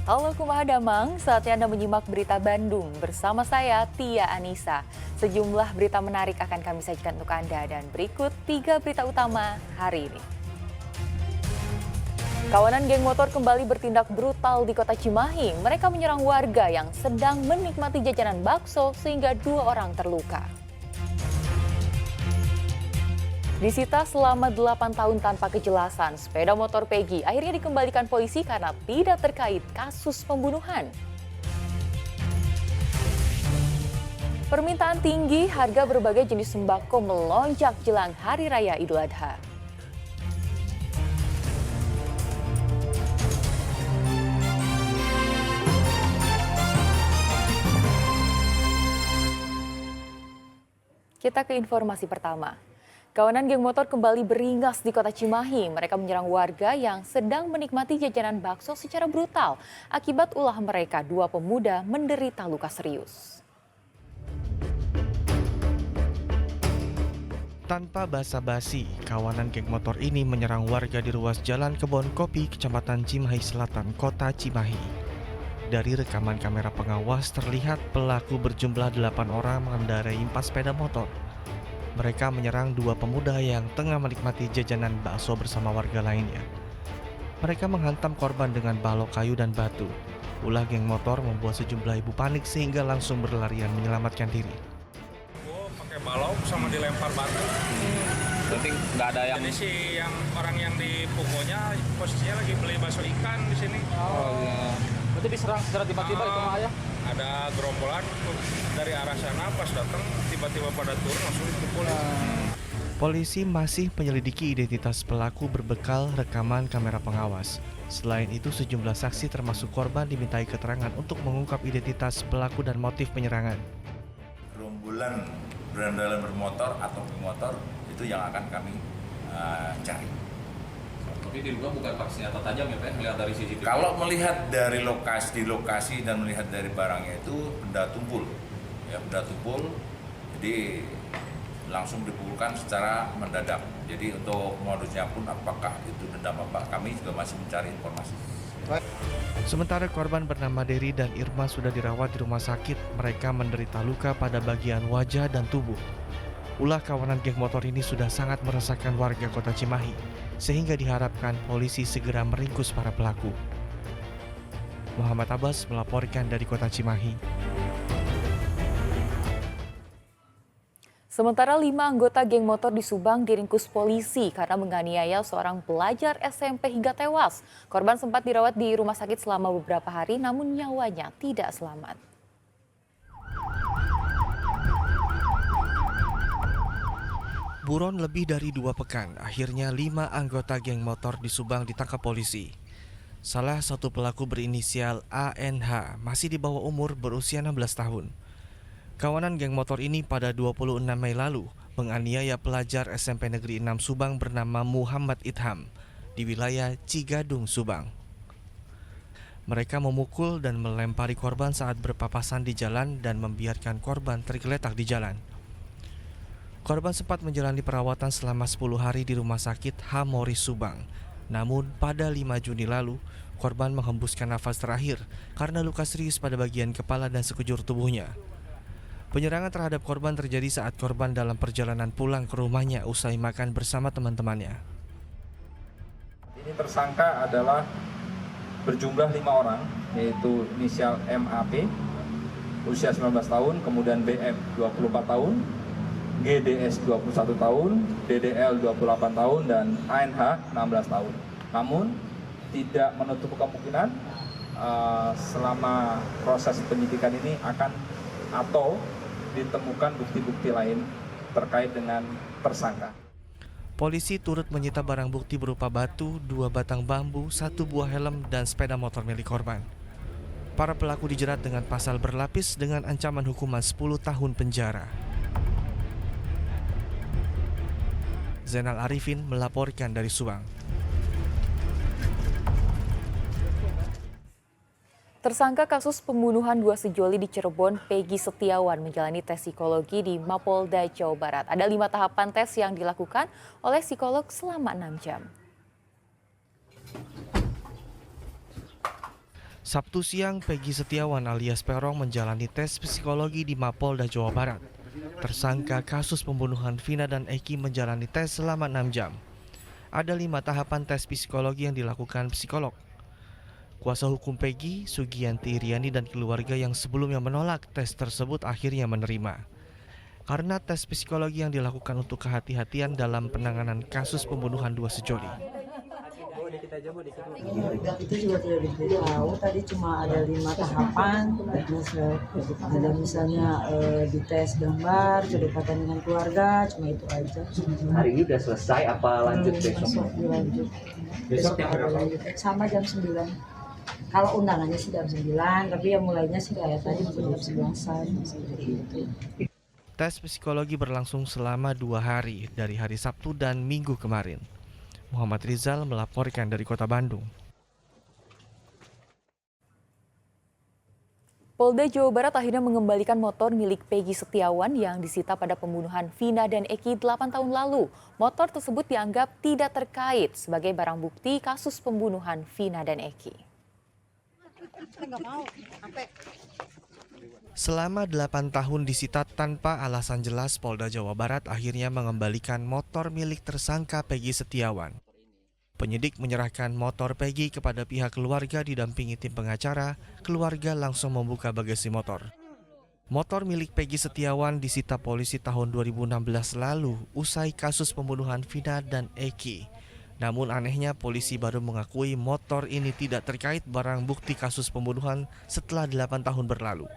Halo Kumaha Damang, saatnya Anda menyimak berita Bandung bersama saya Tia Anissa. Sejumlah berita menarik akan kami sajikan untuk Anda dan berikut 3 berita utama hari ini. Kawanan geng motor kembali bertindak brutal di kota Cimahi. Mereka menyerang warga yang sedang menikmati jajanan bakso sehingga 2 orang terluka. Disita selama 8 tahun tanpa kejelasan, sepeda motor Peggy akhirnya dikembalikan polisi karena tidak terkait kasus pembunuhan. Permintaan tinggi, harga berbagai jenis sembako melonjak jelang Hari Raya Idul Adha. Kita ke informasi pertama. Kawanan geng motor kembali beringas di kota Cimahi. Mereka menyerang warga yang sedang menikmati jajanan bakso secara brutal. Akibat ulah mereka, 2 pemuda menderita luka serius. Tanpa basa-basi, kawanan geng motor ini menyerang warga di ruas Jalan Kebon Kopi, Kecamatan Cimahi Selatan, Kota Cimahi. Dari rekaman kamera pengawas terlihat pelaku berjumlah 8 orang mengendarai 4 sepeda motor. Mereka menyerang 2 pemuda yang tengah menikmati jajanan bakso bersama warga lainnya. Mereka menghantam korban dengan balok kayu dan batu. Ulah geng motor membuat sejumlah ibu panik sehingga langsung berlarian menyelamatkan diri. Pakai balok sama dilempar batu. Berarti nggak ada yang... Jadi si yang orang yang dipukulnya posisinya lagi beli bakso ikan di sini. Oh iya. Berarti diserang secara tiba-tiba itu mah ya? Ada gerombolan dari arah sana, pas datang tiba-tiba pada turun langsung dipukul. Polisi masih menyelidiki identitas pelaku berbekal rekaman kamera pengawas. Selain itu, sejumlah saksi termasuk korban dimintai keterangan untuk mengungkap identitas pelaku dan motif penyerangan. Gerombolan berandalan bermotor atau bermotor itu yang akan kami cari. Tapi diduga bukan pakai senjata tajam ya Pak, melihat dari CCTV? Kalau melihat dari lokasi dan melihat dari barangnya itu benda tumpul, ya benda tumpul, jadi langsung dipukulkan secara mendadak. Jadi untuk modusnya pun apakah itu dendam apa, kami juga masih mencari informasi. Sementara korban bernama Dery dan Irma sudah dirawat di rumah sakit. Mereka menderita luka pada bagian wajah dan tubuh. Ulah kawanan geng motor ini sudah sangat meresahkan warga kota Cimahi, sehingga diharapkan polisi segera meringkus para pelaku. Muhammad Abbas melaporkan dari kota Cimahi. Sementara 5 anggota geng motor di Subang diringkus polisi karena menganiaya seorang pelajar SMP hingga tewas. Korban sempat dirawat di rumah sakit selama beberapa hari namun nyawanya tidak selamat. Buron lebih dari 2 pekan, akhirnya 5 anggota geng motor di Subang ditangkap polisi. Salah satu pelaku berinisial ANH masih di bawah umur berusia 16 tahun. Kawanan geng motor ini pada 26 Mei lalu menganiaya pelajar SMP Negeri 6 Subang bernama Muhammad Itham di wilayah Cigadung, Subang. Mereka memukul dan melempari korban saat berpapasan di jalan dan membiarkan korban tergeletak di jalan. Korban sempat menjalani perawatan selama 10 hari di Rumah Sakit Hamori Subang. Namun pada 5 Juni lalu, korban menghembuskan nafas terakhir karena luka serius pada bagian kepala dan sekujur tubuhnya. Penyerangan terhadap korban terjadi saat korban dalam perjalanan pulang ke rumahnya usai makan bersama teman-temannya. Ini tersangka adalah berjumlah 5 orang, yaitu inisial MAP, usia 19 tahun, kemudian BM 24 tahun, GDS 21 tahun, DDL 28 tahun, dan ANH 16 tahun. Namun tidak menutup kemungkinan selama proses penyidikan ini akan atau ditemukan bukti-bukti lain terkait dengan tersangka. Polisi turut menyita barang bukti berupa batu, 2 batang bambu, 1 buah helm, dan sepeda motor milik korban. Para pelaku dijerat dengan pasal berlapis dengan ancaman hukuman 10 tahun penjara. Zainal Arifin melaporkan dari Subang. Tersangka kasus pembunuhan 2 sejoli di Cirebon, Peggy Setiawan menjalani tes psikologi di Mapolda Jawa Barat. Ada 5 tahapan tes yang dilakukan oleh psikolog selama 6 jam. Sabtu siang, Peggy Setiawan alias Peron menjalani tes psikologi di Mapolda Jawa Barat. Tersangka kasus pembunuhan Vina dan Eki menjalani tes selama 6 jam. Ada 5 tahapan tes psikologi yang dilakukan psikolog. Kuasa hukum Peggy, Sugianti Iriani dan keluarga yang sebelumnya menolak tes tersebut akhirnya menerima. Karena tes psikologi yang dilakukan untuk kehati-hatian dalam penanganan kasus pembunuhan dua sejoli. Itu juga tidak diberitahu, tadi cuma ada 5 tahapan, terus ada misalnya dites gambar, kedekatan dengan keluarga, cuma itu aja. Hari ini udah selesai, apa lanjut besok? Besok dilanjut. Besok ada lanjut sama jam 9. Kalau undangannya sih jam 9, tapi yang mulainya sih kayak tadi jam 11-an, seperti itu. Tes psikologi berlangsung selama 2 hari, dari hari Sabtu dan Minggu kemarin. Muhammad Rizal melaporkan dari Kota Bandung. Polda Jawa Barat akhirnya mengembalikan motor milik Peggy Setiawan yang disita pada pembunuhan Vina dan Eki 8 tahun lalu. Motor tersebut dianggap tidak terkait sebagai barang bukti kasus pembunuhan Vina dan Eki. Selama 8 tahun disita tanpa alasan jelas, Polda Jawa Barat akhirnya mengembalikan motor milik tersangka Peggy Setiawan. Penyidik menyerahkan motor Peggy kepada pihak keluarga didampingi tim pengacara. Keluarga langsung membuka bagasi motor. Motor milik Peggy Setiawan disita polisi tahun 2016 lalu usai kasus pembunuhan Vina dan Eki. Namun anehnya polisi baru mengakui motor ini tidak terkait barang bukti kasus pembunuhan setelah 8 tahun berlalu.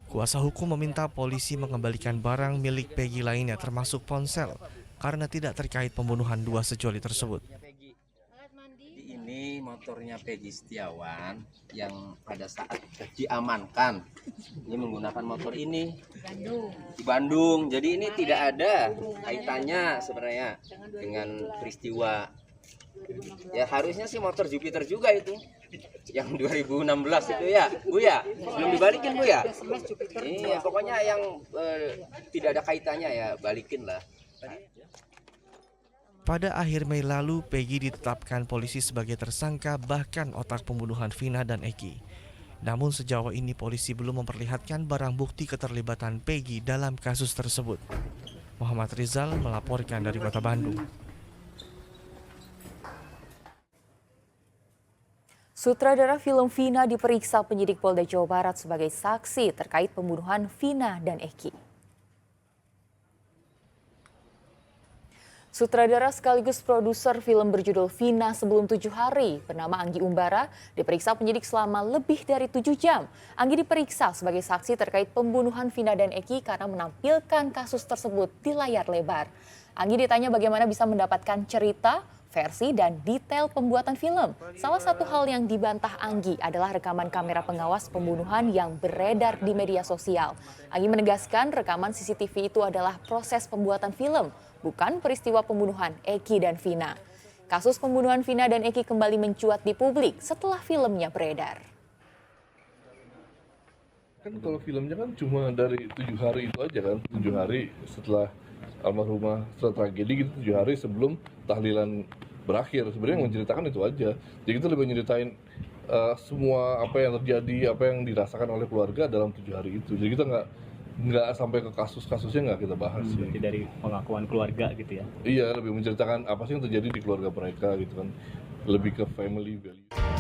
Kuasa hukum meminta polisi mengembalikan barang milik Peggy lainnya termasuk ponsel karena tidak terkait pembunuhan dua sejoli tersebut. Ini motornya Peggy Setiawan yang pada saat diamankan ini menggunakan motor ini di Bandung. Jadi ini tidak ada kaitannya sebenarnya dengan peristiwa. Ya harusnya sih motor Jupiter juga itu yang 2016 itu ya Bu ya, belum dibalikin Bu ya. Iya pokoknya yang tidak ada kaitannya ya balikin lah. Pada akhir Mei lalu, Peggy ditetapkan polisi sebagai tersangka bahkan otak pembunuhan Vina dan Eki. Namun sejauh ini polisi belum memperlihatkan barang bukti keterlibatan Peggy dalam kasus tersebut. Muhammad Rizal melaporkan dari Kota Bandung. Sutradara film Vina diperiksa penyidik Polda Jawa Barat sebagai saksi terkait pembunuhan Vina dan Eki. Sutradara sekaligus produser film berjudul Vina Sebelum 7 Hari bernama Anggi Umbara diperiksa penyidik selama lebih dari 7 jam. Anggi diperiksa sebagai saksi terkait pembunuhan Vina dan Eki karena menampilkan kasus tersebut di layar lebar. Anggi ditanya bagaimana bisa mendapatkan cerita, versi, dan detail pembuatan film. Salah satu hal yang dibantah Anggi adalah rekaman kamera pengawas pembunuhan yang beredar di media sosial. Anggi menegaskan rekaman CCTV itu adalah proses pembuatan film, bukan peristiwa pembunuhan Eki dan Vina. Kasus pembunuhan Vina dan Eki kembali mencuat di publik setelah filmnya beredar. Kan kalau filmnya kan cuma dari 7 hari itu aja kan, 7 hari setelah almarhumah, setelah tragedi gitu, 7 hari sebelum tahlilan berakhir. Sebenarnya menceritakan itu aja. Jadi kita lebih nyeritain semua apa yang terjadi, apa yang dirasakan oleh keluarga dalam 7 hari itu. Jadi kita nggak sampai ke kasus-kasusnya nggak kita bahas. Berarti dari pengakuan keluarga gitu ya? Iya, lebih menceritakan apa sih yang terjadi di keluarga mereka gitu kan. Lebih ke family value.